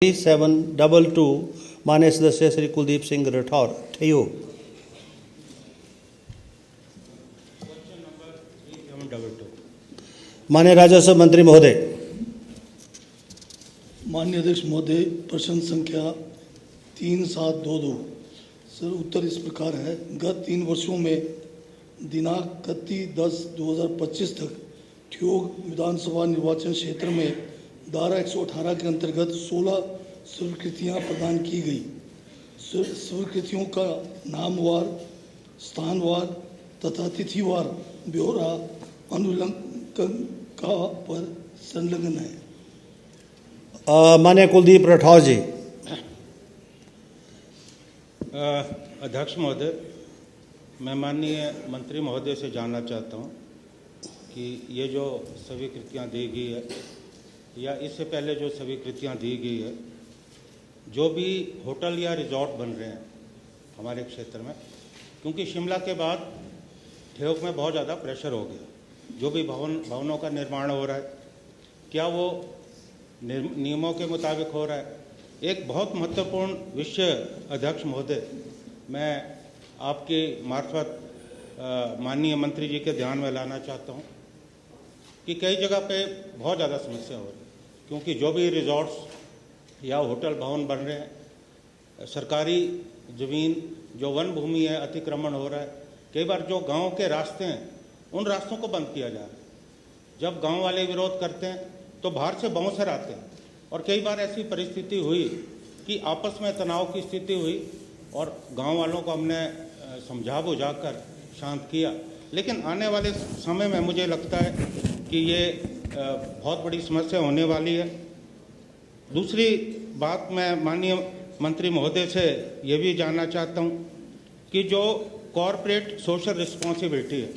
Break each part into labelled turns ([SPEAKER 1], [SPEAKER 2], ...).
[SPEAKER 1] 3722 माननीय सदस्य श्री कुलदीप सिंह राठौर ठेयो। माननीय राजस्व मंत्री महोदय।
[SPEAKER 2] माननीय अध्यक्ष महोदय, प्रश्न संख्या 3722 सर, उत्तर इस प्रकार है। गत 3 वर्षों में दिनांक 31/10/2025 तक ठियोग विधानसभा निर्वाचन क्षेत्र में धारा 118 के अंतर्गत 16 स्वीकृतियाँ प्रदान की गई। स्वीकृतियों का नामवार, स्थानवार तथा तिथिवार ब्यौरा अनुलंघन का पर संलग्न है।
[SPEAKER 1] माननीय कुलदीप राठौर जी।
[SPEAKER 3] अध्यक्ष महोदय, मैं माननीय मंत्री महोदय से जानना चाहता हूं कि ये जो स्वीकृतियां दी गई है या इससे पहले जो स्वीकृतियां दी गई है, जो भी होटल या रिजॉर्ट बन रहे हैं हमारे क्षेत्र में, क्योंकि शिमला के बाद ठियोग में बहुत ज़्यादा प्रेशर हो गया, जो भी भवनों का निर्माण हो रहा है, क्या वो नियमों के मुताबिक हो रहा है? एक बहुत महत्वपूर्ण विषय अध्यक्ष महोदय, मैं आपके मार्फत माननीय मंत्री जी के ध्यान में लाना चाहता हूं कि कई जगह पे बहुत ज़्यादा समस्या हो रही है, क्योंकि जो भी रिजॉर्ट्स या होटल भवन बन रहे हैं, सरकारी ज़मीन जो वन भूमि है, अतिक्रमण हो रहा है। कई बार जो गांव के रास्ते हैं, उन रास्तों को बंद किया जा रहा है। जब गांव वाले विरोध करते हैं तो बाहर से बाउंसर आते हैं, और कई बार ऐसी परिस्थिति हुई कि आपस में तनाव की स्थिति हुई और गांव वालों को हमने समझा बुझाकर शांत किया। लेकिन आने वाले समय में मुझे लगता है कि ये बहुत बड़ी समस्या होने वाली है। दूसरी बात, मैं माननीय मंत्री महोदय से ये भी जानना चाहता हूँ कि जो कॉरपोरेट सोशल रिस्पॉन्सिबिलिटी है,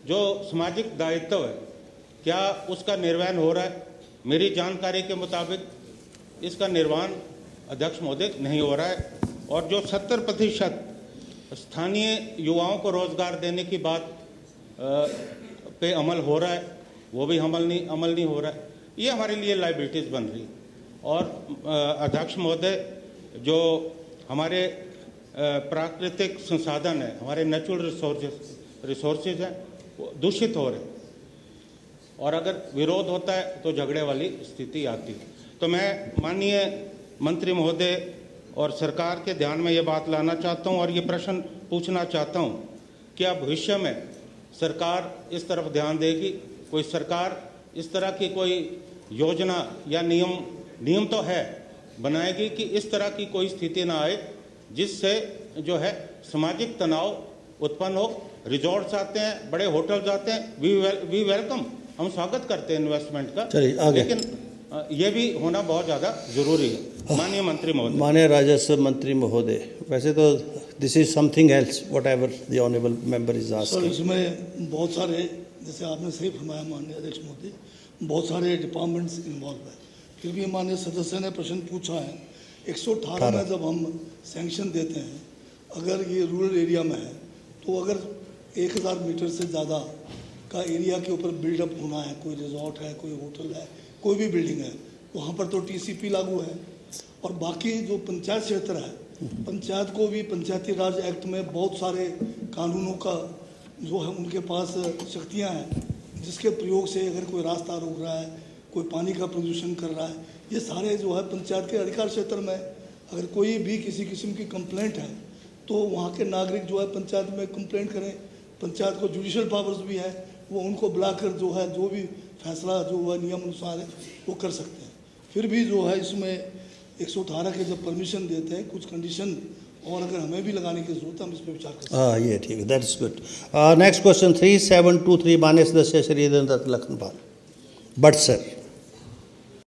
[SPEAKER 3] जो सामाजिक दायित्व है, क्या उसका निर्वहन हो रहा है? मेरी जानकारी के मुताबिक इसका निर्वहन अध्यक्ष महोदय नहीं हो रहा है, और जो 70% स्थानीय युवाओं को रोजगार देने की बात पे अमल हो रहा है, वो भी अमल नहीं हो रहा है। ये हमारे लिए लाइबिलिटीज़ बन रही है। और अध्यक्ष महोदय, जो हमारे प्राकृतिक संसाधन है, हमारे नेचुरल रिसोर्सेज हैं, वो दूषित हो रहे हैं, और अगर विरोध होता है तो झगड़े वाली स्थिति आती है। तो मैं माननीय मंत्री महोदय और सरकार के ध्यान में ये बात लाना चाहता हूँ और ये प्रश्न पूछना चाहता हूँ, क्या भविष्य में सरकार इस तरफ ध्यान देगी? कोई सरकार इस तरह की कोई योजना या नियम तो है बनाएगी कि इस तरह की कोई स्थिति ना आए जिससे जो है सामाजिक तनाव उत्पन्न हो? रिजॉर्ट्स आते हैं, बड़े होटल्स आते हैं, वी वेलकम, हम स्वागत करते हैं इन्वेस्टमेंट का, लेकिन ये भी होना बहुत ज़्यादा जरूरी है। माननीय मंत्री महोदय।
[SPEAKER 1] माननीय राजस्व मंत्री महोदय, वैसे तो this is something else what ever the honourable member is asking.
[SPEAKER 2] Sir, इसमें बहुत सारे, जैसे आपने सही फरमाया माननीय अध्यक्ष महोदय, बहुत सारे डिपार्टमेंट्स इन्वॉल्व है। फिर भी माननीय सदस्य ने प्रश्न पूछा है, 118 में जब हम सैंक्शन देते हैं, अगर ये रूरल एरिया में है, तो अगर 1000 मीटर से ज़्यादा का एरिया के ऊपर बिल्डअप होना है, कोई रिजॉर्ट है, कोई होटल है, कोई भी बिल्डिंग है, वहाँ पर तो टीसीपी लागू है। और बाकी जो पंचायत क्षेत्र है, पंचायत को भी पंचायती राज एक्ट में बहुत सारे कानूनों का जो है उनके पास शक्तियाँ हैं, जिसके प्रयोग से अगर कोई रास्ता रोक रहा है, कोई पानी का प्रदूषण कर रहा है, ये सारे जो है पंचायत के अधिकार क्षेत्र में अगर कोई भी किसी किस्म की कंप्लेंट है तो वहाँ के नागरिक जो है पंचायत में कंप्लेंट करें। पंचायत को जुडिशल पावर्स भी है, वो उनको बुलाकर जो है जो भी फैसला जो है नियम अनुसार है वो कर सकते हैं। फिर भी जो है इसमें 118 के जब परमिशन देते हैं, कुछ कंडीशन और अगर हमें भी लगाने की जरूरत है, हम इस पर विचार कर सकते हैं।
[SPEAKER 1] ये ठीक है, दैट्स गुड। नेक्स्ट क्वेश्चन 3723 माननीय सदस्य श्री दत्त लखनपाल भट्ट सर।